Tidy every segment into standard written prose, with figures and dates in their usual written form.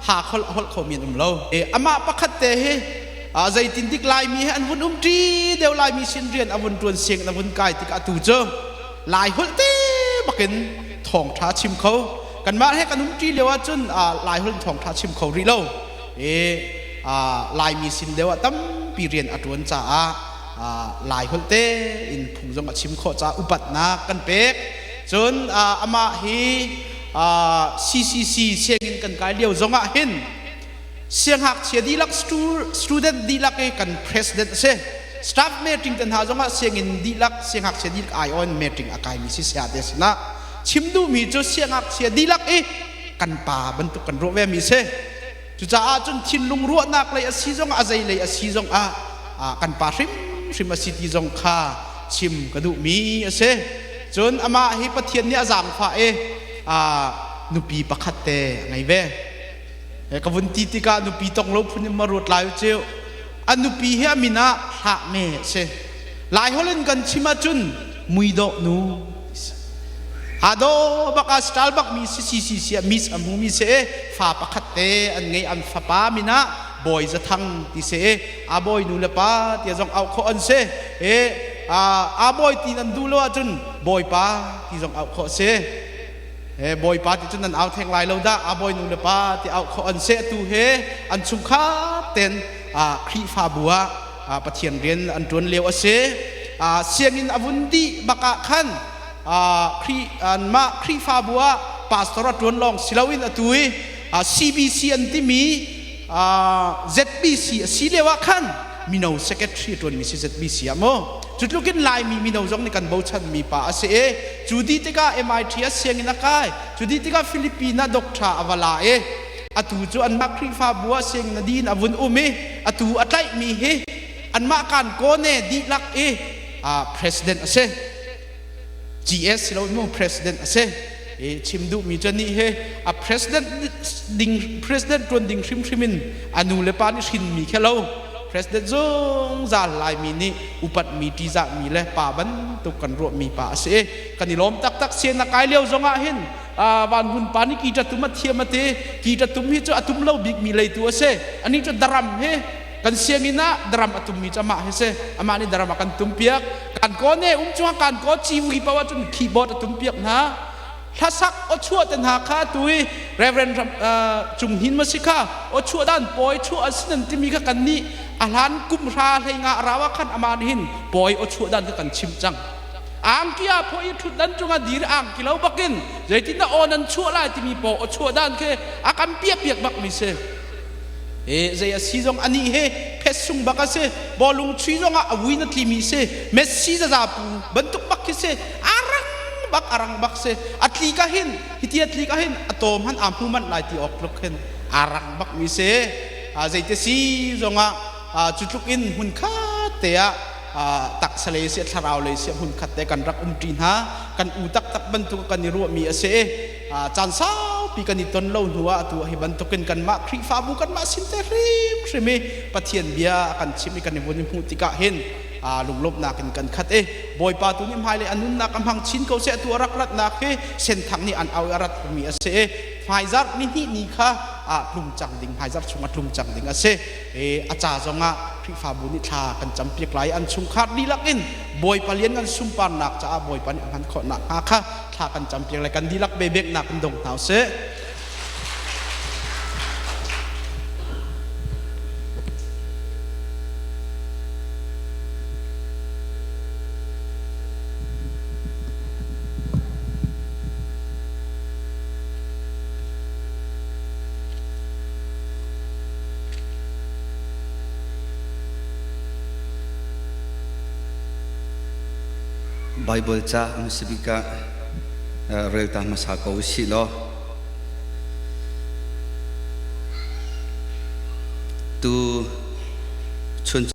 หาเขามีนเราอามาประคัตเตะใจตินติกลายมีอันวุ่นจีเดียวลายมีสินเรียนอวุ่นจวนเสียงอวุ่นกายติกอตูเจอลายหุ่นเต้บักเห็นทองท้าชิมเขากันมาให้กันจีเดียวจนลายหุ่นทองท้าชิมเขารีเราลายมีสินเดียวตั้มปีเรียนอตวนจ้าลายหุ่นเต้อินพุงจงชิมเขาจ้าอุบัตินักกันเป็กจนอามาฮีCCC เสียงกันกายเดียวจงเห็นเสียงหักเสียดีลัก student ดีลักกัน president เส staff meeting กันหาจงเสียงดีลักเสียงหักเสียดีลัก ion meeting อากายมีสิเสียเดสนะชิมดูมีจุเสียงหักเสียดีลักกันป่าบรรทุกกันรัวเวมีเสจุจ้าจนทินลุงรัวนักเลยสีจงอาใจเลยสีจงกันป่าริมสิติจงข้าชิมกระดูมีเสจนอามาฮิปเทียนเนี่ยจางฟ้านุปีประคัตเตไงเว้กวนตีติกานุปีตองลบพุ่นมารุดลายเจ้าอันนุปีเฮียมินะหักเมเสลายฮอลเลนกันชิมาจุนมุยโดนูอาโดบักสตาลบักมีซีมิสอัมหูมีเสฟ้าประคัตเตอันไงอันฟ้าป้ามินะบอยจะทั้งที่เสบอยนูเลป้าที่จงเอาข้ออันเสบอยตีนันดูโลจุนบอยป้าที่จงเอาข้อเสบอยปาที่จุดนั้นเอาแทงลายเราได้บอยนูเลปาที่เอาอันเสตูเฮอันสุขาเต็นครีฟาบัวปะเทียนเรียนอันจวนเลี้ยวเสเสียงินอวุนดีบักขันครีอันมาครีฟาบัวปาสตอร์จวนลองสิลาวินอตุยCBC อันที่มีZBC สิเลวะขันมีนาวเซกเตอร์จวนมีสิ ZBC อ่ะโมจุดลูกกินลายมีนาวจงในการบูชันมีป่าเสจุดที่ติกา MIT เสียงนักไก่จุดที่ติกาฟิลิปปินส์ด็อกเตอร์อวลาอตูจวนมักครีฟาบัวเสียงนาดีนอวุนอุมิอตูอัตไลมีเฮอันมาการโกเนดีลักpresident เส GS เราโม่ president เสชิมดูมีจนี่เฮpresident จวนดิ่งชิมินอนุเลปานิชินมีแค่เราPresident จงจาลายมีนี่อุปัตมีที่จะมีเลยป่าบันตุกันรวมมีป่าเสกันนี่ล้มตักเสียนักไอเลี้ยวจงเห็นวันหุ่นป่านี่กีจะตุ้มมาเทียมมาเตกีจะตุ้มให้เจ้าตุ้มเล่าบิ๊กมีเลยตัวเสอันนี้จะดรัมเฮกันเสียงินะดรัมตุ้มมีจะมาเฮเสอามานี่ดรัมกันตุ้มเปียกกันก้อนเนี่ยจังกันก้อนจีวีป่าวจนคีย์บอร์ดตุ้มเปียกนะถ้าสักอชั่วเต็นหาข้าตุยเรเวนจุงหินมาสิข้าอชั่วด้านปอยชั่วอัศนันที่มีกันนี่อาหารกุมราให้งาราวขันอามาหินปอยอชั่วด้านกันชิมจังอ่างกี้พอยทุดด้านจงอดีรอ่างกิเลาบักินใจที่น่าอ่อนนั้นชั่วไล่ที่มีปอชั่วด้านแค่อาการเปียกบักมิเสใจสีจงอันนี้เฮเพชรสุงบักเสบอลลุงชีจงวินาทีมีเสเมสซี่จะจับบันทุกบักเสบักอรังบักเสอัตลีกาหินฮิติอัตลีกาหินอัตโตมหันอัมพุมันไล่ที่ออกลุกเห็นอรังบักมิเสใจที่สีจงจุดลุกอินหุ่นข้าเตะตักสเลเสียทาราวเลยเสียหุ่นขัดแต่กันรักจีนฮะกันอูตักบรรทุกกันนิรัวมีเสจานสาวปีกันนิตนเล่าหัวตัวให้บรรทุกกันมาครีฟาบุกันมาสินเตริมใช่ไหมปะเทียนเบียกันชิมกันในวันนี้พูดติกะเห็นลุงลบนักกันขัดบอยปาตุนิมหายเลยอันนู้นนักกำพังชินเขาเสียตัวรักรัดนักเส้นทางนี้อันเอารัดมีเสไฟซัดนี่ค่ะลุงจังดิ่งไฟซัดชงลุงจังดิ่งเสอาจารย์จงครีฟาบุนิทากันจำเปียกไหลอันชุงขาดดีลักอินบอยปาเลียนกันซุ่มปานนักจะบอยปานอันขอนักค่ะทากันจำเปียกไหลกันดีลักเบเบกนักเป็นดงเท้าเสBible cha musibika relta masaka usilo tu chun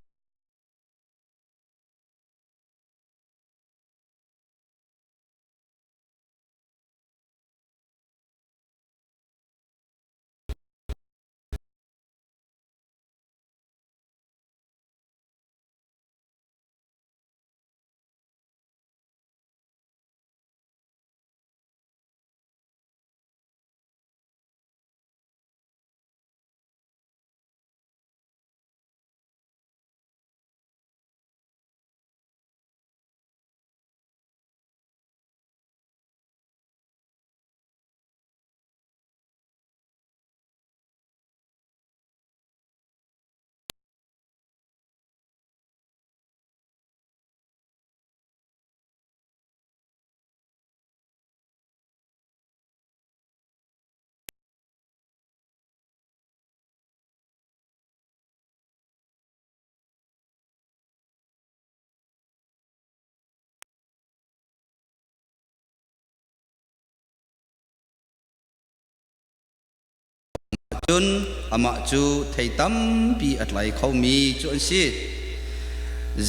จนอามาจูไทยตั้มปีอัดไหลเขามีจนสิ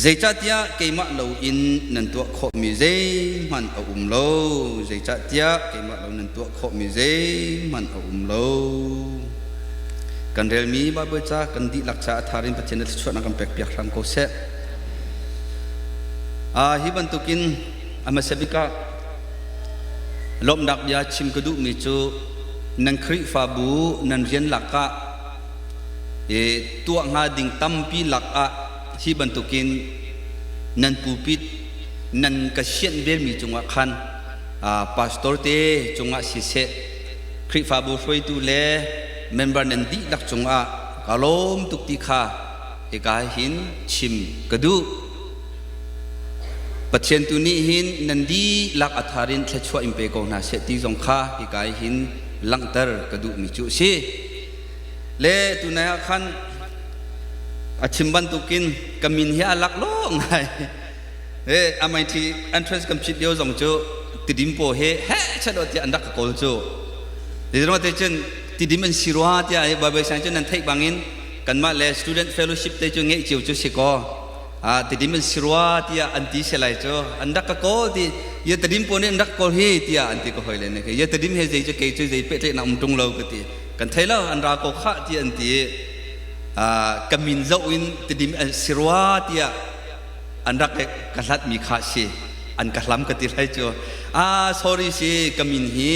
เจจัดยาเกมาเราอินนันตัวเขามีเจมันเอาโลเจจัดยาเกมาเรานันตัวเขามีเจมันเอาโลกันเรียลมีบาบจ้ากันดีหลักษาทารินประเทศนั้นชวนนักการเปรียบทางโคเซฮิบันตุกินอามาเซบิกาลมดักยาชิมกระดูมิจูนันคริฟาบูนันเรียนหลักะตัวงาดิ่งตั้มปีหลักะฮิบันตุกินนันปูปิดนันกษัตริย์เบลมีจงหวะคันพาสตอร์เตจงหวะสิเซคริฟาบูช่วยดูแลเมมเบอร์นันดีหลักจงหวะกาลมตุกติคาเอกาหินชิมกระดูปัจเจนตุนี้หินนันดีหลักอัฐารินเทชัวอิมเปโกนาเสติจงข้าที่กายหินลังเตอร์กระดูมิจุซีเล่ตุนัยขันอาชิมบันตุกินกมินเฮียลักโลงไงอาไม่ที่อันทรสกัมชิดเดียวจงจูติดิมโปเฮฉันโดนที่อันดักโกลจูเดี๋ยวเราจะเจนติดิมันสิรัวที่ไอ้บาเบชันจูนันเทคบางอินกันมาเลสตูเดนต์เฟลโลชิพเตจูเงี้ยจิวจูสิโกติดิมันสิรัวที่อันที่เสลายจูอันดักโกลที่ยาติดิมโปเนี่ยอันดักโกลเฮที่อันที่ก็หอยเลยเนี่ยยาติดิมเฮใจจูเกจูใจเป็ดเลยน้ำตรงเราก็ที่กันไทยแล้วอันรักโกข้าที่อันที่กมินเจ้าอินติดิมสิรัวที่อันรักกษัตริย์มีข้าสิอันกษัตริย์ก็ที่ไรจูsorry สิกมินฮี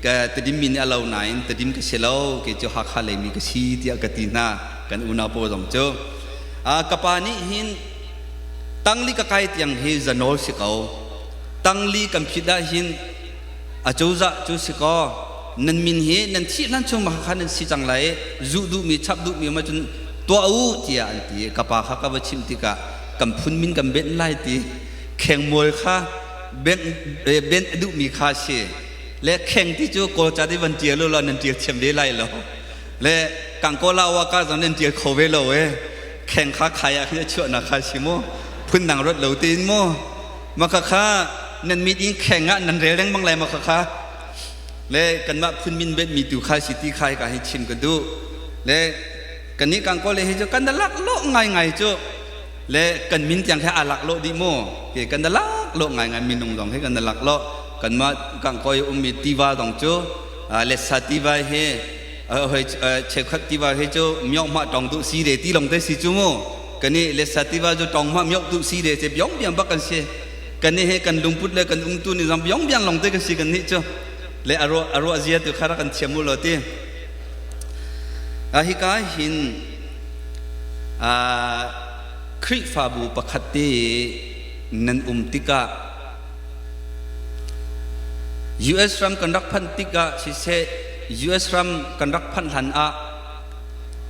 ก็ติดิมมินอาลาวไหนติดิมก็เชลาวก็จูฮักฮาเลมีก็ชีที่กตินากันอุณาโปจงจูกปานิหินตั้งลีกไกต์ยังเฮจันโนสิเขาตั้งลีกัมพิดาหินจูจะจูสิเขานันมินเฮนันที่นั่นชมมาขันสิจังไรจูดูมีชับดูมีมาจนตัวอูที่อันที่กปาข้ากับชิมติกะกัมพุนมินกัมเบนไลที่แข่งมวยข้าเบนดูมีข้าเชและแข่งที่จูโกจัดที่วันเจียร์เรานันเจียร์เชมเดไลเราและกังโกลาวาก้าตอนนั้นเจียร์โคเวโลแข่งข้าขายอะไรจะช่วยนักขายชิโมพื้นหนังรถเหลวตีนโมมาข้านั่นมีอิงแข่งนั่นเรื่องบางไรมาข้าและกันว่าพื้นมินเบ็ดมีตัวขายสิที่ขายกันให้ชิมกันดูและกันนี้กังก็เลยให้เจ้ากันดัลักโลง่ายๆเจ้าและกันมินจังแค่อาลักโลดีโมเกี่ยกันดัลักโลง่ายๆมินนงดองให้กันดัลักโลกันว่ากังก็ยมีตีวาดองเจ้าเลสตีวาเฮเช็คที่ว่าให้เจ้ามีออกมาตองตุสีเดตีลงได้สิจูโม่กันนี่เลสที่ว่าเจ้าตองมามีออกตุสีเดจะย้อมเบียงบักกันเสียกันนี่ให้กันลุงพุทธเลยกันลุงตุนี่จำย้อมเบียงลงได้กันสิกันนี่เจ้าเลยอารมณ์เสียตัวข้ารักกันเชื่อมุลตีฮิกาหินคริฟาบูปขัดตีนันติกา US รัมกันรักพันติกาสิเซUS รัมกันรักพันหัน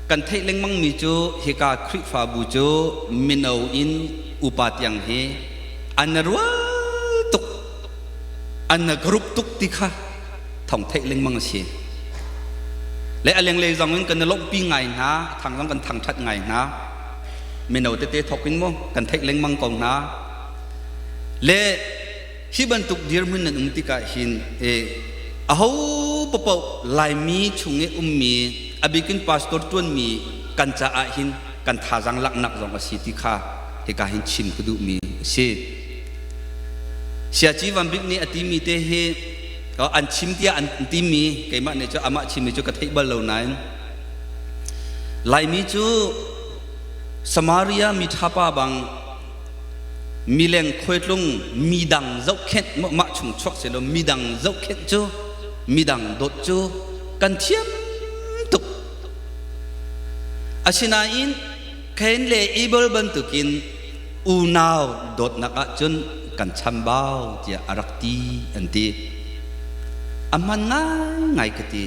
กันเทเล็งมังมีจูเฮกาคริฟาบูจูมินเอาอินอุปาทยังเฮอันนรัวตุกอันนกรุปตุกติค่ะท่องเทเล็งมังเสียและอะไรเลยจังนั้นกันนลงปีไงนะทางต้องกันทางชัดไงนะมินเอาเตะทอกินมั้งกันเทเล็งมังกองนะและที่บรรทุกเดียร์มันนั่นติกาหินเอาปปลายมีชุงเอมีอบิกินพาสตอร์ต้นมีกันจะอาหินกันทาจังลักนักจงอาศิติข้าเฮกาหินชิมกดูมีเสียชีวันบิกนี้อติมีเตเฮอันชิมเตียอันติมีเกี่ยมันเนี่ยจะอามาชิมเนี่ยจะกระเทยบอลเหล่านั้นลายมีจูสมาริยามีทับปะบังมีแรงคอยลงมีดังเจ้าเข็ดมาชุงชกเสร็จแล้วมีดังเจ้าเข็ดจูมีดังโดดจูกันเทียมตุกอาชินาอินเข็นเล่อีเบลบันตุกินอูนาวโดดนักจนกันชัมบ้าเจียอารักตีอันตีอามันง่ายกตี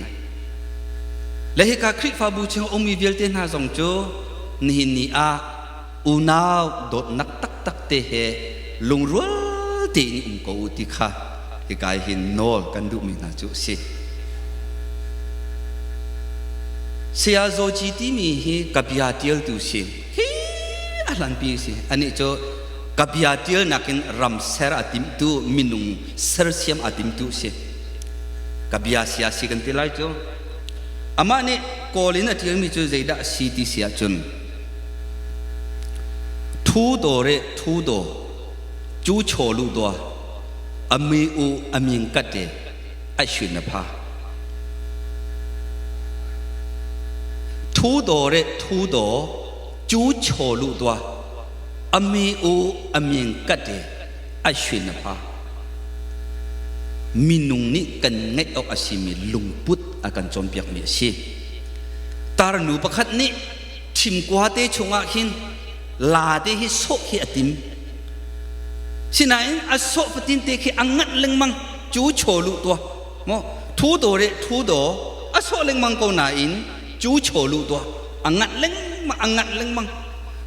และเหตุการณ์คริสฟาบูเชงองมีเวลเตน่าสงจูนี่นี่อูนาวโดดนักตักเตะลุงรัวตีนี่กูติค่ะที่กายเห็นโนกันดูมีน่าจุสิเสียโจจีที่มีกับยาเทียลดูสิอะไรปีสิอันนี้โจกับยาเทียลนักนรำเสระติมตูมินุงเสรเสียมอติมตูสิกับยาเสียสิกันที่ไรโจอามานี่ ลินะที่มีจูใจด่าสีที่เสียจนทูโดเรทูโดจูโชลูตัวอเมอูอเมียงกัดเดไอชินพาทูโดเรทูโดจูโชลูตัวอเมอูอเมียงกัดเดไอชินพามินุงนี่กันไงออกอาศิมีลุงพุทธอาการจอมเปียกเมียชีตาหนูประคัดนี้ทิมกว่าเตชงอาหินลาเตฮิโซฮิอติมสินัยอาโซปตินเตคิอังงัดเลงมังจูโชลุตัวมอทูโดเรทูโดอาโซเลงมังก็นาอินจูโชลุตัวอังงัดเลงมัง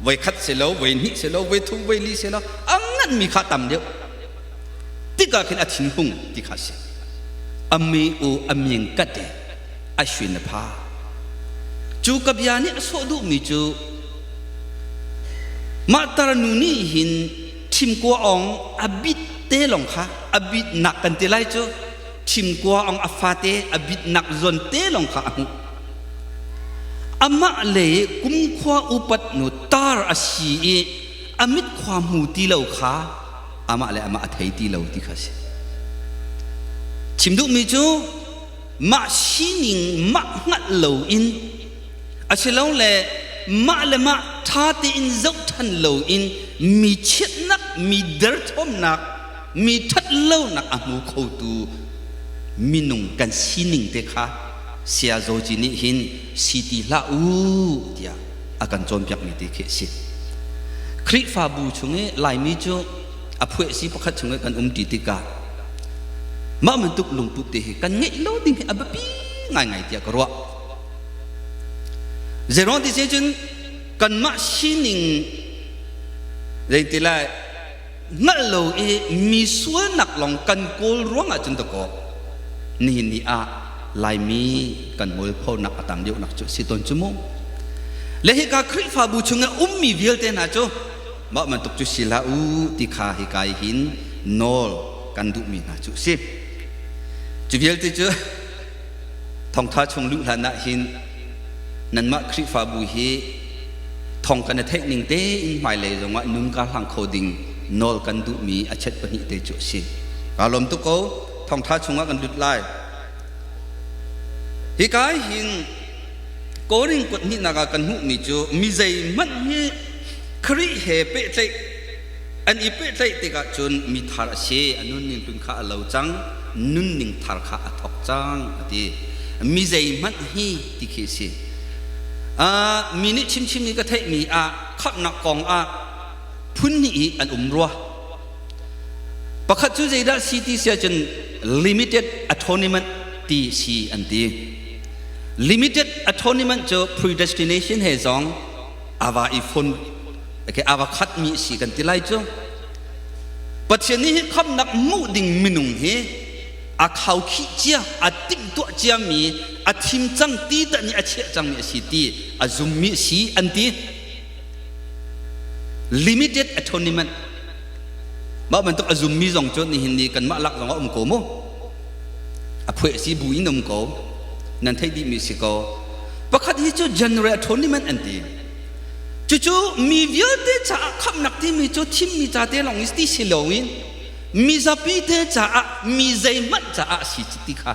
ไว้คัดเสร็จแล้วไว้นิเสร็จแล้วไว้ทุไว้ลีเสร็จแล้วอังงัดมีข้าต่ำเดียวที่ก็คืออาทิตย์หุ่งที่ข้าเสียอเมอูอเมียงกัดเดอาชินพาจูกับยานี่อาโซดูมีจูมาตรานูนี่หินทิมกัวองอบิดเตลงค่ะอบิดหนักกันเตไลจูทิมกัวองอฟาเตอบิดหนักจนเตลงค่ะอามาเลยกุมขวาอุปัตนุตาร์อาชีอามิดความหูตีเหล่าค่ะอามาเลยอามาอัฐิตีเหล่าที่ข้าศึกชิมดูมีจูมาชินิงมางัดเหล่าอินอาเชลเลยมาเลยมาท่าตีอินเจ้าทันเหล่าอินมีเช็ดนักมีเดิร์ทอมนักมีทัดเหล่านักอามูเขาตูมีนุ่งกันชินิงเตค่ะเสียโจจินิหินสิติลาอูเดียอาการจอมยักมีเตเคสิคริฟาบูชงเอลายมีจูอภัยสิประคัดชงกันติติกามามันตุกลุงปุติกันเงยโลดิ้งอับปีง่ายเดียกรัวเจรอนที่เซจุนกันมาชินิงเรื่องที่ไรนั่นเรามีส่วนหนักลงกันโกลร้วงอาจจะตะโกนี่อาลายมีกันมวยพ่อหนักต่างเดียวหนักจุดสิตนจุโมและเหตุการณ์คริฟาบูชงมีวิลเตนะจูมามันตุกจุสิลาอูที่ข้าเหตุการณ์หินโนลกันดุมีนะจุสิจุวิลที่จูทองท้าชงลุลานะหินนั่นมาคริฟาบูฮีทองกันเทคนิคเตอินหมายเลยจังว่านุ่งการหลังโคดิ้งโนลกันดุมีอาชัดปนิเตจุสิอารมณ์ตุกเขาทองท้าชงว่ากันดุไลฮิกายหินโกริงกดนี่นักกันหุมีจูมีใจมันฮีคริเฮเปเตอันอีเปเตติกาจนมีทาร์เชอันนุ่นนิงตุนข้าเหล่าจังนุ่นนิงทาร์ข้าทอกจังที่มีใจมันฮีติเคสิมีนิชิมนี่ก็เทมีขับนักกองพุ่นนี่อันรัวประคัตจุใจได้สิที่เสียจน limited atonement ที่สีอันที่ limited atonement จะ predestination ให้จงอาวาอีฟนโอเคอาวาคัดมีสีกันที่ไรจ้ะปัจจุบันนี้ขับนักมูดิ่งมินุงเฮเขาขี้เจ้าติ๊กตัวเจ้ามีทิมจังตีแต่นี่เชี่ยจังมีสีตีจุมมีสีอันที่ limited atonement ว่ามันต้องจุมมีสองจุดนี่หินดีกันมาลักสองโกโมเพื่อสีบุยนมโกนั่นที่ดีมีสิโกประคัดที่จู general atonement อันที่จู่ๆมีวิวเตจ่าขับนักที่มีจู่ทิมมีจ่าเตลองอิสติสิโลวินมีจับปีเตจ่ามีใจมัดจ่าสิจิติค่ะ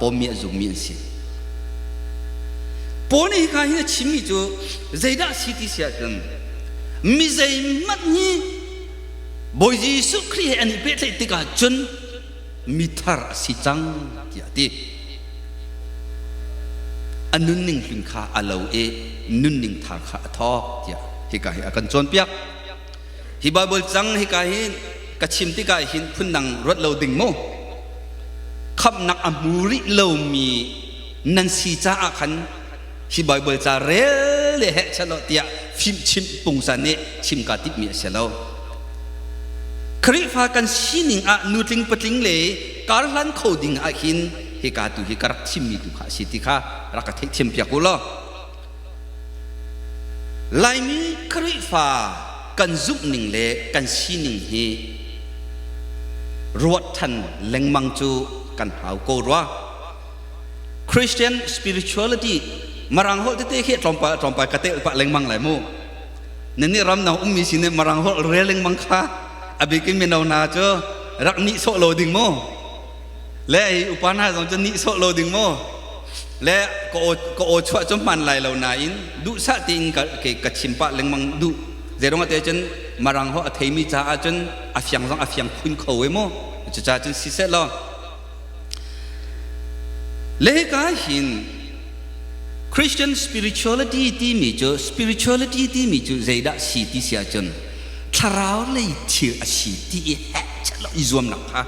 ปอมีจุมีสิปอนี่ค่ะที่ชิมิจู่ใจด่าสิติเสียกันมีใจมัดนี่บอยจีสุครีอันนี้เป็นติกาจนมีทาร์สิจังที่อาทิอันนุ่นนิ่งถึงข้าอาเลวนุ่นนิ่งทาร์ข้าทอกที่ฮิกาฮิอากันจนเปียกฮิบาเบิลจังฮิกาฮิกระชิมที่กาหินพุ่นนังรถเราดิ่งโมขับนักอมูริเรามีนันซีจ้าอาคันฮิบาเบิลจ้าเรลเฮชโลเตียฟิมชิมปุงสันเนชิมกาติมีเชลคริฟากันชินิงนูติงปติงเลยการลันโคดิงหินฮิกาตุฮิการักชิมมีตุขาสิติขารักเทชิมเปียกุลไลมีคริฟากันซุบนิงเลยกันชินิงเฮรวดทันเล็งมังจูกันหาวโกรัว Christian spirituality marang hol te khe trompa kate pa lengmang lai mo nani ram na mi sine marang hol re lengmang kha abikin mi nau na cho rak ni so lo ding mo le upana jong cho ni so lo ding mo le ko o chwa chom man lai lo na in du sa ting ka chimpa lengmang du zerong ate chen marang ho athei mi cha a chen afyang khun khoi mo cha chen si se lo le ka hin Christian spirituality ti mi cho zaida si ti sia chen tharau le chi a si ti ha cha lo izom na pha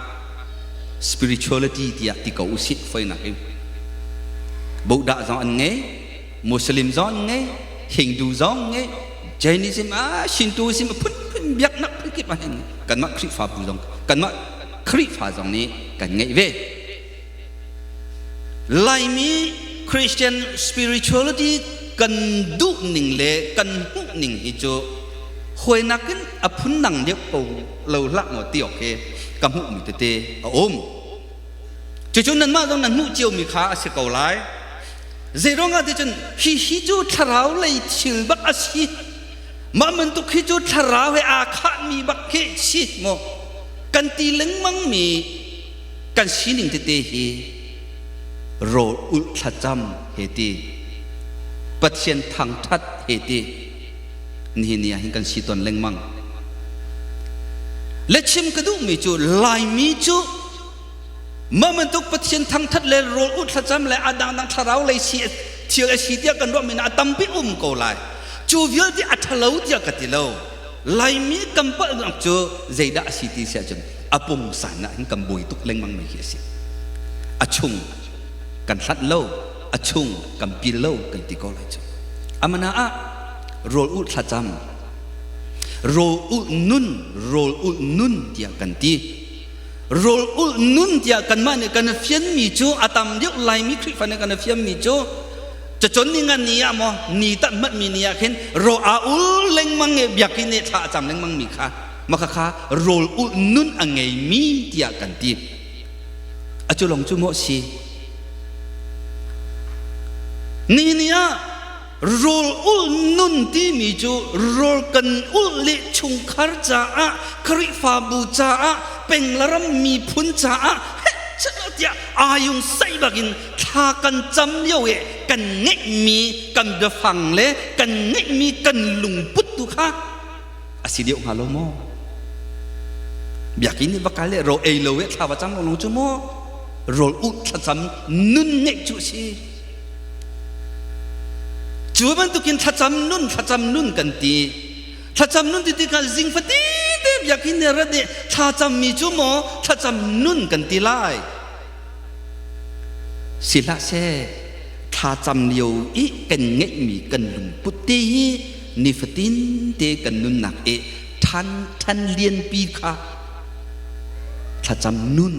spirituality ti ya ti ko usit foi na ke Buddha zong an nge Muslim zong nge Hindu zong nge Jainism Shintoism phun biak nak phikip ma hen kan ma khri fa bu zong kan ma khri fa zong ni kan nge ve lai mi Christian spirituality kan du ning le kan hu ning hi cho hoi nakin aphun nang de ko lo lak mo ti ok kam hu mi te om chu nan ma zong nan hu chiu mi kha se ko lai zerong a de chen hi chu tharau lei chil bak a si ma man tu khi chu tharau he a kha mi bak ke si mo kan ti leng mang mi kan si ning te hi ro ul thacham he ti pathian thang that he ti ni nia hin kan si ton leng mang le chim ka du mi chu lai mi chu ma man tuk pathian thang that le ro ul thacham le adang dang tharau le si thiel a si tia kan ro mi na tam pi ko lai chu vial ti athalo tia ka ti lo lai mi kam pa ngak chu zaida si ti sia chen apung san na hin kam bui tuk leng mang mi hi si achung kan thlat lo achung kam pi lo kan ti ko lai chu amana a rol ul thacham rol ul nun tia kan ti rol ul nun tia kan ma ne kan fian mi chu atam yu lai mi khri fa ne kan fian mi chuจะจนนี่งานนี้อะมอนี่ตัดมัดมีนี่อะเห็นโรอาอุลเล็งมังเงบอยากกินเนี่ยท่าจำเล็งมังมีค่ะมาค่ะโรลอุลนุ่นอังไงมีเดียกันตีอาจุลงจุโมชีนี่เนี่ยโรลอุลนุ่นที่มีจูโรลกันอุลเลชุงคาร์จ้าคริฟาบูจ้าเป็นละรำมีพุนจ้าเจ้าเดียอายุใส่บักินถ้ากันจำเลี้ยวกันเงะมีกันเดฟังเลยกันเงะมีกันลุงปุตตุค่ะอาศัยเดียวฮาโลโมอยากกินนี่บักกะเลยโรเอโลเวท่าว่าจังลงจุโมโรอุทจำนุ่นเงะจุสิจูบันตุกินทัจำนุ่นกันตีทัจำนุ่นตีกันจิงฟัดตีเดียอยากกินเนี่ยระเดทัจำมีจุโมทัจำนุ่นกันตีไลสิละเซถ้าจำเลียวอีกันเงะมีกันลุงปุตตีนิฟตินเตกันนุนหนักท่านเลียนปีค่ะถ้าจำนุ่น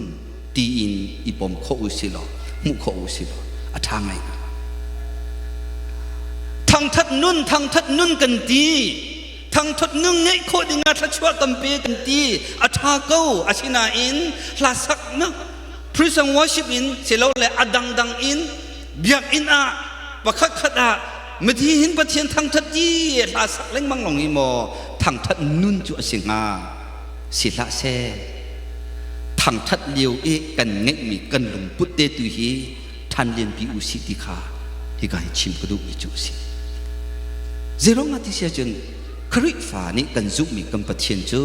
ตีอินอีปอมโคอุสิโลมุโคอุสิโลอะทางไงทางทัดนุ่นกันตีทางทัดนุ่งเงะโคดิงาทัดชัวกัมเปกันตีอะทาเก้าอาชินาอินลาสักนะPraise and worship in selaw le adang dang in biak in a pakhat khat a mthi hin pathian thang that ji la sak leng mang long hi mo thang that nun chu asinga sila se thang that liu e kan nge mi kan lung put te tu hi than len pi u si ti kha hi kai chim ka du mi chu si zerong ati sia chen khri fa ni kan zu mi kan pathian chu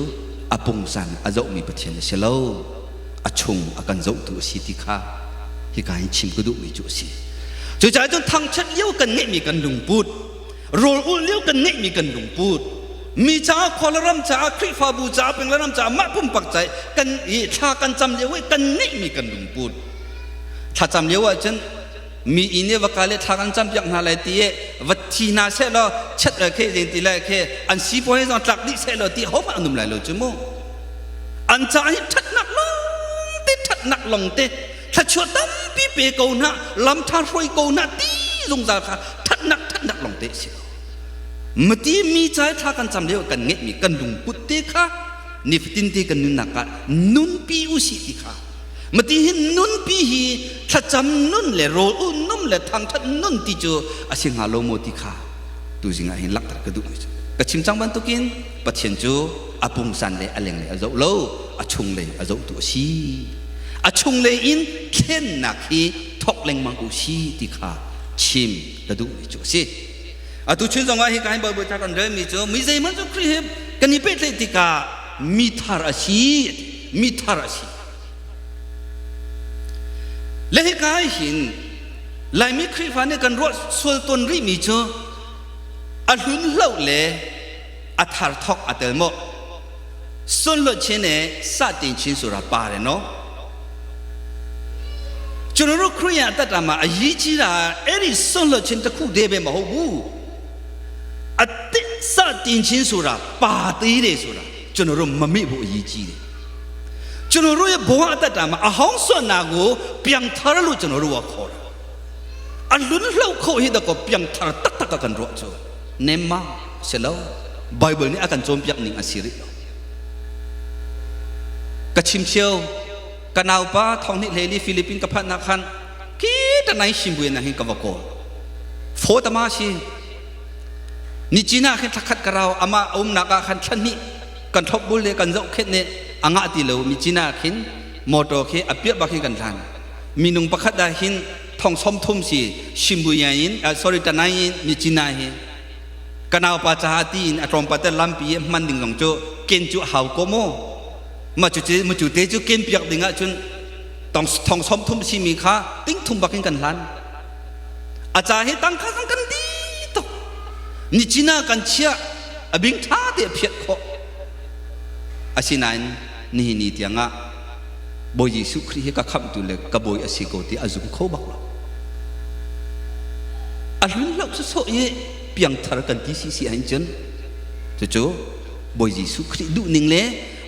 apung san a zo mi pathian selaw chung akan zau tu si ti kha hi kai chim ku du mi chu si chu cha jong thang chat liu kan nge mi kan lung put rol ul liu kan nge mi kan lung put mi cha kholaram cha khri fa bu cha penglaram cha ma pum pak chai kan i tha kan cham liu kan nge mi kan lung put tha cham liu wa chen mi ine wakale tha kan cham yak na lai ti e vathi na se lo chat la khe jing ti lai khe an si po he jong tlak di se lo ti ho ma num lai lo chu mo an cha hi that nak loนักลงเตะถ้าชัวตั้มปีเปโกนะลำทารวยโกนะตีลงจากทัดนักลงเตะสิเมื่อที่มีใจท่ากันจำเดียวกันเงี้ยมีกันลุงปุตเตะค่ะนิฟตินเตกันนุนนักกันนุนปีอุสิติค่ะ มาตีหินนุ่นปีฮีถ้าจำนุ่นเลยโรอุนนุ่มเลยทางทัดนุ่นตีจูอาเซียงหาโลโมติขาดูสิงห์หินลักตะกระดูกกระชิมจังบันตุกินปัจเจนจูอาปุงสันเลยอะไรเลยอาเจ้าโลอาชงเลยอาเจ้าตัวชีอาชงเลยอินเข็นนักฮีทอกเล็งมังกุชีติขาชิมกระดูกจูสิอาตุชื่อจังว่าฮีการบ่อยๆจากกันเริ่มมีจูมีใจมันจูครีบกันนี่เป็นเลยติกามีทาราชีมีทาราชีและให้กายหินลายมีครีฟันในกันรถส่วนตนริมีเจออันหุ่นเล่าเล่อัฐารทอกอัตเตอร์โมส่วนรถเชนเนสาตินชินสุราปาเรโนจนรู้ครีอัตตามาอายิจิราเอริส่วนรถเชนตะคู่เดเบมาหูอัตติสาตินชินสุราปาตีเรสุราจนรู้มาไม่บุอายิจิเรจนรู้ว่าบัวอัตตามาอาห้องส่วนนากูเพียงทารุจนรู้ว่าขอร์อันลุ้นเล่าเขาให้ตะกบเพียงทารตักกันรู้จูเนมมาเสร็จแล้วไบเบิลนี่อาการโจมเพียงหนึ่งอาศิริกระชิมเชียวกันเอาป้าทองนี่เลลี่ฟิลิปปินส์กับพันนักขันคิดแต่ไหนชิมบุญนะเห็นกับว่าโกโฟตมาชีนิจิน่าเห็นทักขัดกับเราอามาอุ้มนักขันชั้นนี้กันทบบุญเลยกันเจ้าเข็ดเนี่ยอ่างติเลวนิจิน่าเห็นมอโตเขอเปียบักเห็นกันทันมีนุ่งประคัดได้เห็นทองสมทุ่มสีชิมบุญยินsorry แต่ไหนนิจิน่าเห็นกันเอาป้าจ้าตีนตรมปัตตลัมปีมันดึงหลงโจเกณฑ์จุหาวโกโมมาจุเตจุเกณฑ์เปียกดึงอ่ะจนต้องทองสมทุ่มสีมีค่าติ้งทุ่มบักเห็นกันลันอาจารย์ให้ตั้งค่ากันดีตกนิจิน่ากันเชียบิงท่าเดียเพียรโคอาศินัยนี่ที่งะบอยสุครีให้กับคำตุเล็กกับบอยอาศิโกติอาจุมเขาบักเราอันนั้นเราจะสอยเพียงทาร์กันที่สิอันจันจู่บอยสุครีดูนิ่งเลย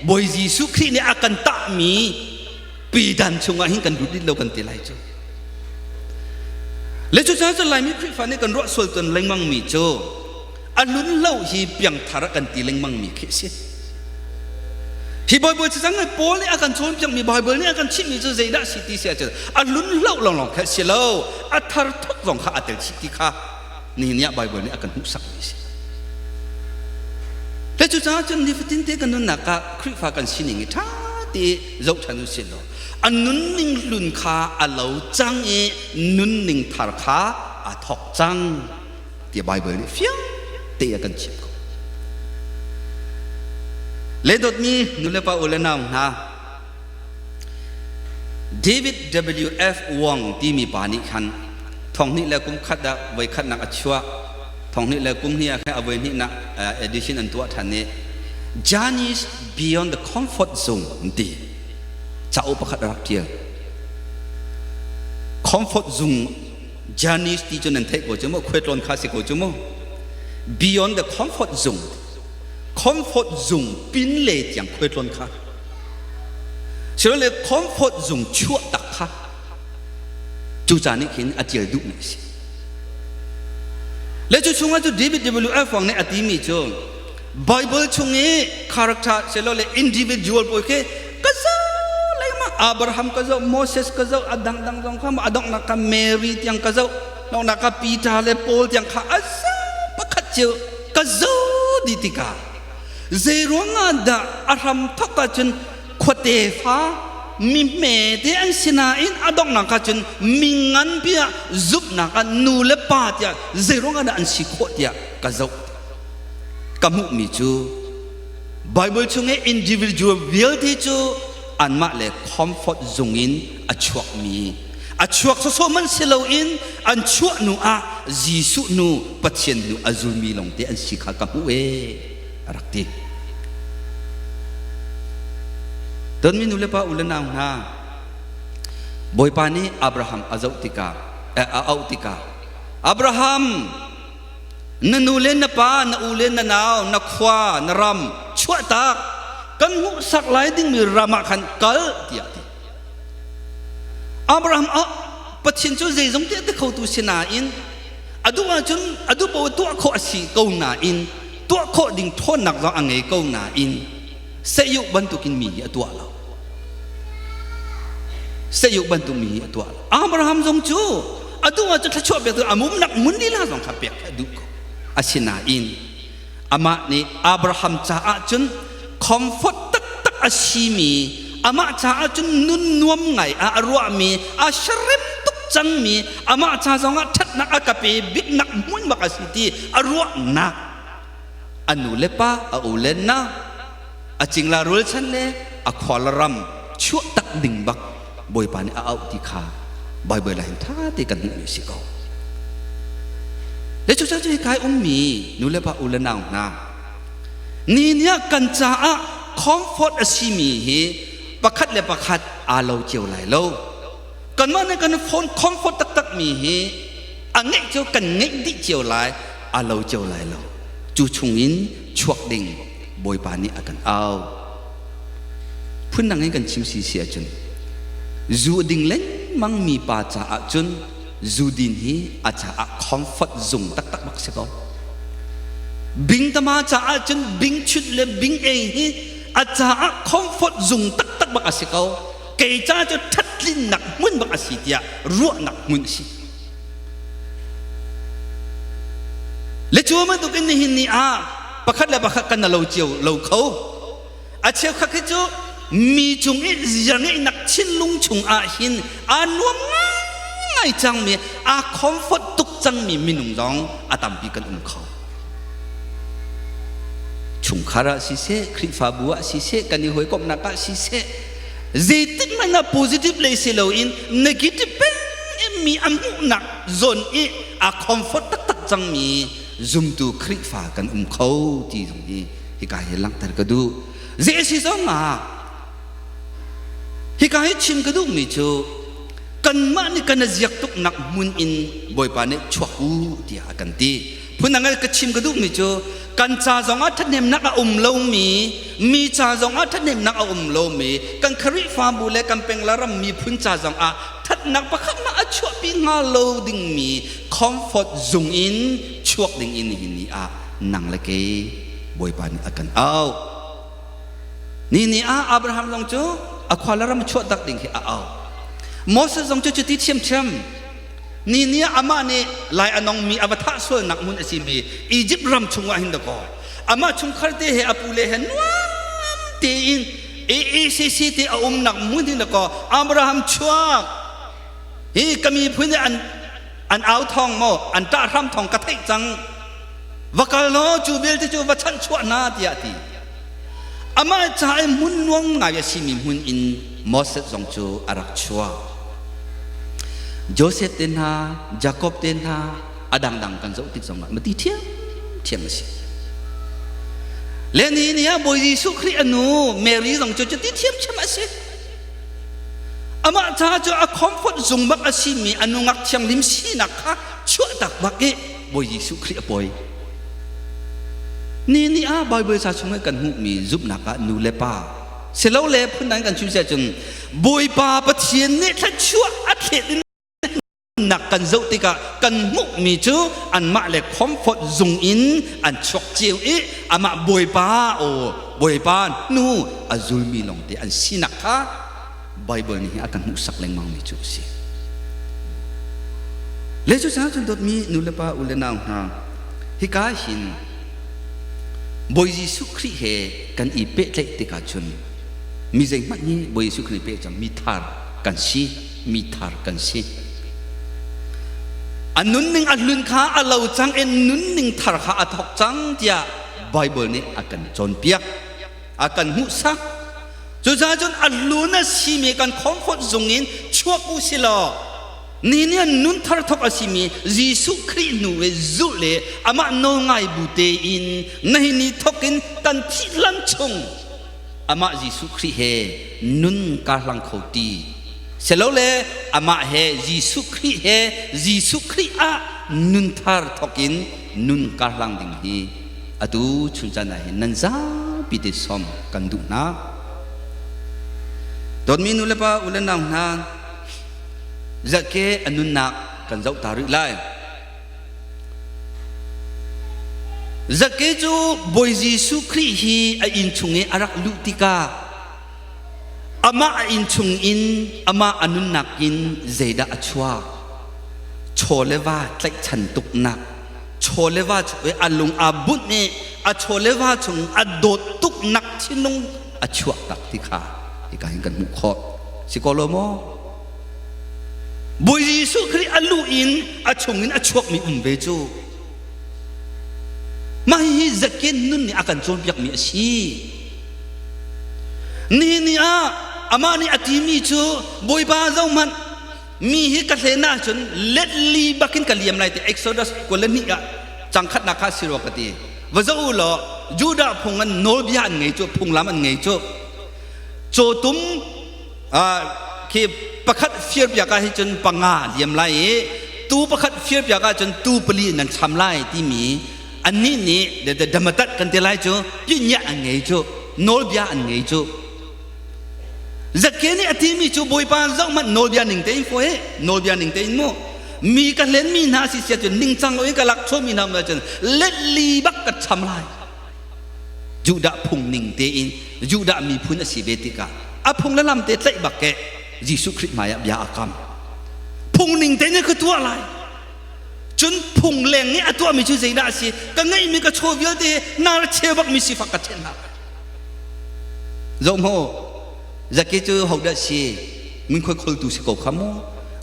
บอยสุครีเนี่ยอาการตามีปีดันชงอาหิงกันดูดิเรากันตีไล่จู่และจู่จะไล่มีครีฟันเนี่ยกันรอส่วนตนเล็งมังมีจู่อันนั้นเราฮีเพียงทาร์กันตีเล็งมังมีเข้าเสียที่ไบเบิลจะสั่งให้โป้เนี่ยอาการชนยังมีไบเบิลเนี่ยอาการชิมีจะเจด้าสิติเสียจะอันลุ้นเล่าลองแค่เสียแล้วอัฐารทุกลองข้าอัตสิติข้านี่เนี่ยไบเบิลเนี่ยอาการหุบสักนิดและจุดจ้าจนดิฟตินเตกันนั่นนักคริฟ้ากันสินิงท่าที่เราฉันรู้เสียแล้วอันนุ่นนิ่งลุ้นข้าอันเราจังเอนุ่นนิ่งทาร์ข้าอัฐอกจังที่ไบเบิลเนี่ยเฟี้ยงเตะกันชิบเลดมีนุเลปาอุเลนามนะเดวิด W.F. วังที่มีปานิคันทองนี้แล้วกุมขัดดะไว้ขัดนักอัจฉริยะทองนี้แล้วกุมเนี่ยแค่เอาไว้นี่นะedition อันตัวท่านนี้ Journeys beyond the comfort zone ดีจะอุปขัดรับเทีย comfort zone Journeys ที่จนนั้นเทกว่าจะมั่วคุยตอนคลาสสิกว่าจะมั่ว beyond the comfort zone comfort zone ปิ้นเล่จังคุยตอนข้าเชื่อเลย comfort zone ชั่วตักข้าจูจานี่เห็นอาเจียดุนี่สิและจู่ช่วงนั้นจู่ David W.F. ฟังในอธิมีจง Bible ช่วงนี้ character เชื่อเลย individual พวกเขาก็จะอะไรมาอับราฮัมก็จะโมเสสก็จะดังข้ามาดังนักเมรีyangก็จะนักปีตาเลโปลyangข้าอาซาปะขัดเจ้าก็จะดิติกาเจรวงada aram thakajun khotefa mimme de an sinain adong nakajun mingan pia zup naka nule patya zerong ada an sikhotia kazau kamu mi chu bible chunge individual will ti chu anma le comfort zungin achuak mi achuak so man selo in an chuak nu a jisu nu patchen nu azumi long te an sikha kamu e raktiตอนนี้นุเลปาอุลนามนะบอยปานีอับราฮัมอาอุติกาอับราฮัมนันูเลนนปานูเลนนนาวนักขวานรำชั่วตากกันหุสักหลายดิ้งมีรามาขันกัลเดียดีอับราฮัมปัจฉินจูเจงเดียที่เขาตุสินาอินอดูว่าจนอดูบอกตัวเขาอสีกูนาอินตัวเขาดิ่งทนหนักเราอังเงกูนาอินเสียยุบันตุกินมีตัวเรา เสยุบันตุมีตัวอับราฮัมทรงจูอตัวจะทัชวเปียตัวอามุมนักมุนดีละสองขับเปียกดูก็อาชินาอินอามานี่อับราฮัมจ้าจนคอมฟอร์ตตักอาชิมีอามาจ้าจนนุ่นนวมไงอารัวมีอาชริมตุกจังมีอามาจ้าสองทัดนักอากาเปบิกนักมุนบักอาสิตีอารัวนักอนุเลปะอาอุเลนะอาจิงลารุลชันเลอาควาลรัมชั่วตักดิ่งบักบอยปานี่เอาที่ขาบอยเบอร์ลายท่าที่กันมีสิเขาแล้วจุดเจ้าจะกายมีนูเลปะอุเลนาวนานี่เนี่ยกันจ้าคอมฟอร์ตสิมีเฮประคัดเลประคัดอาเราเจียวไหลเรากันว่าในกันฟอนคอมฟอร์ตตักมีเฮอังเงเจียวกันเงดิเจียวไหลอาเราเจียวไหลเราจูชงอินชวกดิ่งบอยปานี่อากันเอาพุ่นนั่งให้กันชิมซีเสียจนจูดิ่งเล่นมังมีปาจ้าจนจูดินฮีอาจจะคอมฟอร์ตซุงตักตักบักเสียก็บิงตมาจ้าจนบิงชุดเลบิงเองฮีอาจจะคอมฟอร์ตซุงตักตักบักเสียก็เกยจ้าจะทัดลิ้นหนักมุนบักสิเดียรัวหนักมุนสิและชัวมันตุกินนี่หินนี่ประคัดและประคัดกันเราเจียวเราเขาอาเชียวขักให้จูมีจงเอยังไงนักชินลุงชงหินนวมง่ายจังมีคอมฟอร์ตตุกจังมีมินุงร้องตามปีกันเขาชงคาราสิเสคริฟาบัวสิเสกันนี่หอยกบนักสิเสเจติมันน่ะ positive เลยสิเราอิน negative เป็นมีมุหนัก zone คอมฟอร์ตตักจังมีซุมตูคริฟากันเขาที่ตรงนี้ฮิกายหลังแต่ก็ดูเจสิซองฮิกายชิมก็ดูมีจูกันมานี่กันจะยักตุกนักมุนอินบอยปานี่ชัวอูที่หากันตีพูดนั่งก็ชิมก็ดูมีจูกันจ่าสองทัดเนมนักโลมีจ่าสองทัดเนมนักโลมีกันคริฟาบุเลกันเป็นละรำมีพุ่นจ่าสองทัดนักประคับมาชัวปีงาโลดิ่งมีคอมฟอร์ตซุงอินชัวดิ่งอินหินนี่นังละเกยบอยปานี่อากันเอานี่อับราฮัมลองจูควาลารมชัวตักดิ่งให้เอาโมเสสลองจูจุดที่เชื่อมนี่อามานี่ลายอนองมีอวตารส่วนนักมุนอสิมีอียิปต์รำชงว่าหินตะกออามาชงคาร์เตเหอปูเลเหนวามตีอินซีที่นักมุนหินตะกออับราฮัมชัวฮีก็มีพื้นอันเอาทองโมอันตารำทองกระเทยจังวกาโลจูเบลที่จูวัชันชัวนาที่อาทิอามาใจมุนวงไงยาสิมีมุนอินโมเสสลองจูอารักชัวโจเซฟเตนฮาจาคอบเตนฮาดังกันจะติดสองมันตีเทียมสิและนี่บอยยิสุคริอนูเมรีลองจะติดเทียมใช่ไหมสิอามาจ้าจะคอมฟอร์ตซุงบักอาชิมีอนุงักเชียงลิมซีนักค่ะชั่วตักบักบอยยิสุคริบอยนี่บอยชาชงกันหุมีจุบนักนูเลป้าเสร็จแล้วเลยพูดนั้นกันชื่อเสียจนบอยป้าปะเทียนเนี่ยถ้าชั่วอัดเห็นนักกันเจ้าติกะกันมุกมีจูอันมาเล็กคอมฟอร์ตซุงอินอันชกเจียวอามาบอยป้าบอยป้านูจุลมีลงเตอันสินักค่ะไบเบิลนี่อากันมุสักเล็งมังมีจูสิเลจูจ้าจนดดมีนูเลป้าอุเลนาวนาฮิกาหินบอยยิสุคริเฮกันอีเปะเล็กติกาจุนมีใจมันนี่บอยยิสุคริเปะจังมีทาร์กันสิอันนุนหนึ่งอันลุนข้าอันเราจังนุนหนึ่งทาร์ข้าอันทอกจังเดียไบเบิลนี่อากันจนเปียกอากันมุสักจนอันลุนสิมีกันคอมฟอร์ตซุงอินชั่วกุศิลานี่นุนทาร์ทอกอาสิมียิสุครินูเวจุเลอามาโนง่ายบุเตอินนี่ทอกินกันที่ลังชงอามายิสุคริเฮนุนกาลังโคตีเสร็จแล้วเลยอามาเฮยิสุครินุนทาร์ทอกินนุนกาลังดิ่งฮีอดูชุนจันไหนนันซาปิดสมกันดูนะตอนมีนุเลปะอุเลนาวนาจะเกอนุนนักกันเจ้าตาริไลจะเกจูบอยยิสุคริฮีอินชุงเออารักลุติกา ama in chung in ama anun nak in zeda achwa cholewa tlai chan tuk nak cholewa chwe alung abut ne a cholewa chung adot tuk nak chinung achwa tak tikha ikahin kan mukho sikolomo boy Yesu kri alu in achung in achwak mi umbe chu mahi zakin nun ni akan chon piak mi si ni a amani atimi chu boy ba zau man mi hi ka thena chun let li bakin kaliam lai te exodus ko le ni a changkhat na kha siro ka ti wa zau lo juda phungan nol bia an ngei chu phung lam an ngei chu cho tum a ki pakhat fier bia ka hi chun panga liam lai tu pakhat fier bia ka chun tu pali nan cham lai ti mi an ni ni de damatat kan te lai chu pi nya an ngei chu nol bia an ngei chu zakeni atimi chu boy pa zau man nol bia ning te in fo he nol bia ning te in mo mi ka len mi na si sia chu ning chang lo ka lak cho mi nam la chen let li bak ka cham lai juda phung ning te in juda mi phun asi betika a phung la lam te tlai bak ke Jesu Christ maya bia akam phung ning te ne ka tua lai chun phung leng ni atwa mi chu zeida si ka ngai mi ka cho vial te na che bak mi si fa ka chen na zom ho zaki chu hau da si mun khoi khol tu si ko khamo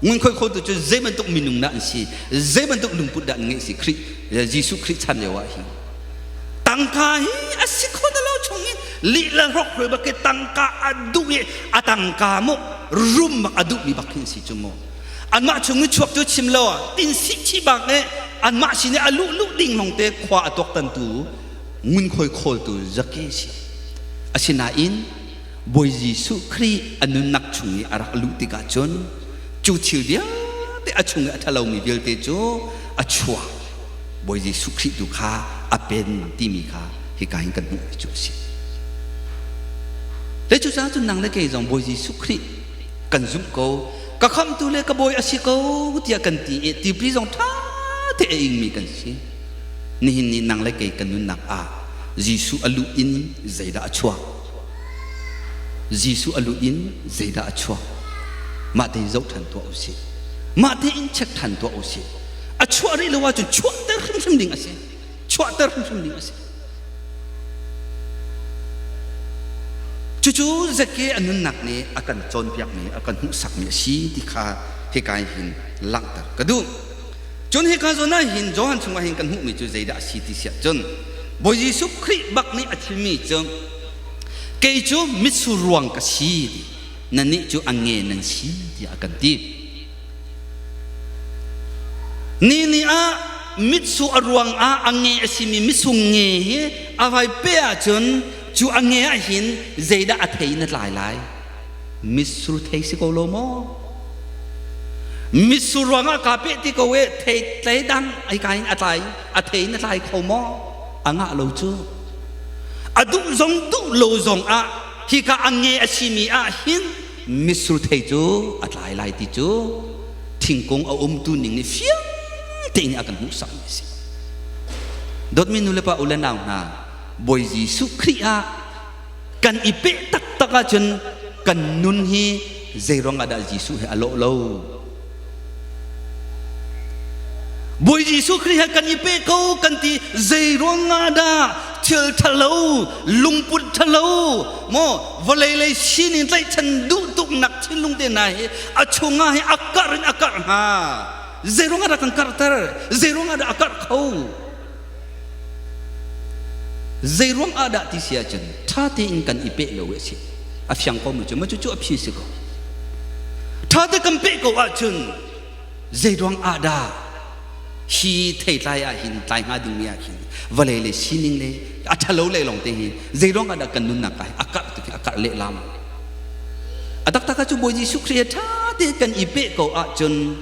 mun khoi khol tu chu zeman tuk minung na si zeman tuk lung put da ngai si Christ Jesu Christ chan le wa hi tangka hi asikho da lo chong li la rok re ba ke tangka adu ye atangka mo rum adu mi bakin si chu mo an ma chung ni chuak tu chim lo tin si chi bak ne an ma si ne alu lu ding long te khwa atok tan tu mun khoi khol tu zaki si asina in boy Jesu Christ anun nak chungi arak lu tika chon chu chiu dia te achung athalau mi vel te chu achua boy Jesu Christ tu kha apen ti mi kha hi ka hin kan mu chu si le chu sa chu nang le ke jong boy Jesu Christ kan zum ko ka kham tu le ka boy asiko tia kan ti pri jong tha te ing mi kan si ni hin ni nang le ke kan nun nak a Jesu alu in zaida achua Jesu alu in zaida achua ma te zau than to osi ma te in chek than to osi achua ri lo wa chu chua ter khim ding ase chua ter khim ding ase chu zake anun nak ne akan chon piak ne akan hu sak mi si ti kha he kai hin lang tar kadu chon he ka zona hin johan chunga hin kan hu mi chu zaida si ti sia chon boy Jesu Christ bak ni achimi chong ke chu mitsu ruang ka si na ni chu ange nan si ti akan ti ni a mitsu aruang a ange asimi mitsu nge he avai pe a chon chu ange a hin zeida a thei na lai mitsu thei si ko lo mo mitsu ruang a ka pe ti ko we thei tlai dang ai kain atlai a thei na lai kho mo anga lo chu adu zong du lo zong a hi ka ange asimi a hin misru thei chu atlai lai ti chu thingkong a tu ning ni fiang te ni akan hu sam si dot min nule pa ulanaw na boy Jesu Christ a kan ipe tak taka chun kan nun hi zeirong ada Jesu he alo lo boy Jesu Christ kan ipe ko kan ti zeirong ada chil thalo lungput thalo mo volele sinin tlai chan du tuk nak chilung te nai achunga he akar ha zerong ada kan karter zerong ada akar khau zerong ada ti sia chen tha te in kan ipe lo we si afyang ko mu chu aphi si ko tha te kan pe ko a chun zerong ada hi thei lai a hin tai nga ding ya hin volele sinin le athalo le long te hi zerong ada kan nun nakai akar le lam atak taka chu boy Jesu Christ tha te kan ipe ko a chun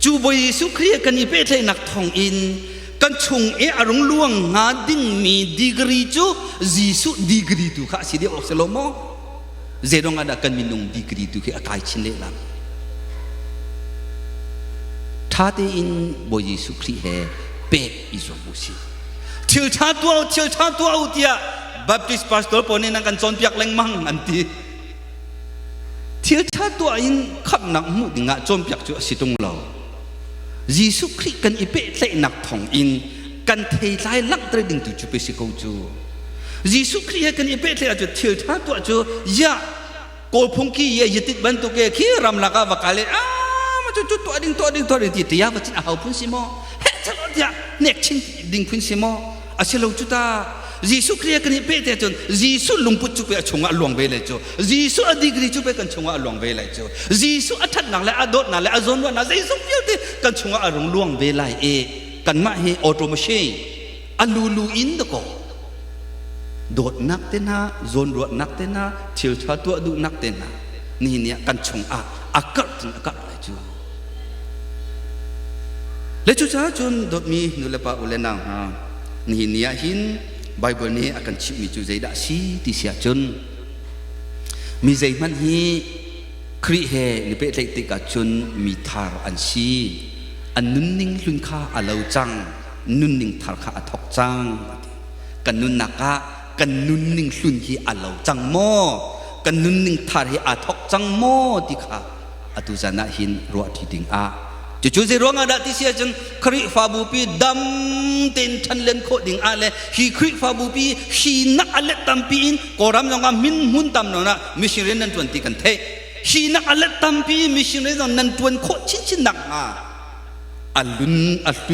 chu boy Jesu Christ kan ipe thei nak thong in kan chung e arung luang nga ding mi degree chu Jesu degree tu kha si de ok selomo zerong ada kan minung degree tu ki akai chin le lam tha te in boy Jesu Christ he pe izo musi Chil cha tua utia Baptist pastor pone nang kan chon piak leng mang anti ที่ท่าตัวอินขับนักมุดิงะจอมอยากจะสิตรงเรายิสุคริกันอีเปะเตนักทองอินกันเทใจลักตระดิ่งตุจุเปสิกูจูยิสุคริกันอีเปะเตอาจุที่ท่าตัวจูยะโกลพงกี้ยติดบันตุเกขี้รำลักาวกาเลมาจุตัวดิ่งที่ที่ยาวัชินอาหูพุ่นสิโมเฮ้ตลอดยะเน็กชินดิ่งพุ่นสิโมอาศัยเราจุตายิสุคริกันอีเปะเตจนยิสุลุงพุจุเปชงะลวงเวเลยจูยิสุอดีกรีจุเปกันชงะลวงเวเลยจูยิสุอัฐนักเลยอดอดนักเลยอจอนวันนักยิสุฟิวเตกันชงะอารมณ์ลวงเวเลยกันมาเฮออโตเมชันอัลลูอินตะโกโดดนักเตนะโซนรวดนักเตนะเที่ยวชาตัวดูนักเตนะนี่เนี่ยกันชงอากัดถึงอากัดเลยจูเลจูจ้าจนโดดมีนุเลปะอุเลนังนี่เนี่ยหินไบเบิลนี้อากันชิมีจูใจด่าสีที่เสียจนมีใจมันฮีคริเฮนี่เป็นใจติกาจนมีทาร์อันซีอันนุนนิ่งลุนข้าอาเลาจังนุนนิ่งทาร์ข้าทอกจังกันนุนนักะกันนุนนิ่งลุนฮีอาเลาจังโมกันนุนนิ่งทาร์ฮีอาทอกจังโมติข้าอตุจานะหินรัวที่ดิ่งจู่ๆจะร้องอะไรที่เสียจนคริฟาบูปีดำเต็นทันเลนโคดิ่งอะไรฮีคริฟาบูปีฮีนักอะไรตั้มปีนกอรำนองมินมุนตั้มนองนะมิชลินนันทวนติกันเทฮีนักอะไรตั้มปีมิชลินนันทวนโคชินนักอัลลุ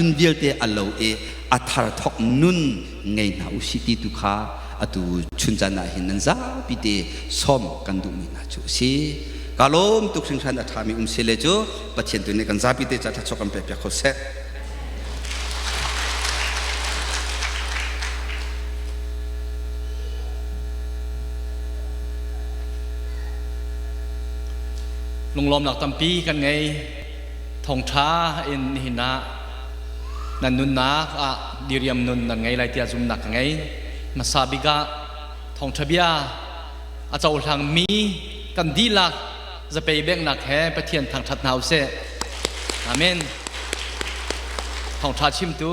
นเดียลเตอัลลอเออัฐารทอกนุนไงนาอุสิติตุขาอัตุชุนจานาหินนันซาปิเตซอมกันดูมินาจูซีกาลมตุกสิงชันอัฐามีเสเลจูปัจเจนตุเนกันซาปิเตจัตชกันเปียกโคเซลงลมหลักตั้มปีกันไงทองช้าอินหินะนันนุนนักดิเรียมนุนนันไงไรเตียจุมนักไงมาซาบิกะทองทบียอาจจะทางมีกันดีลักจะไปเบ่งหนักแห่ไปเทียนทางทัดนาวเสอาเมนทองชาชิมตู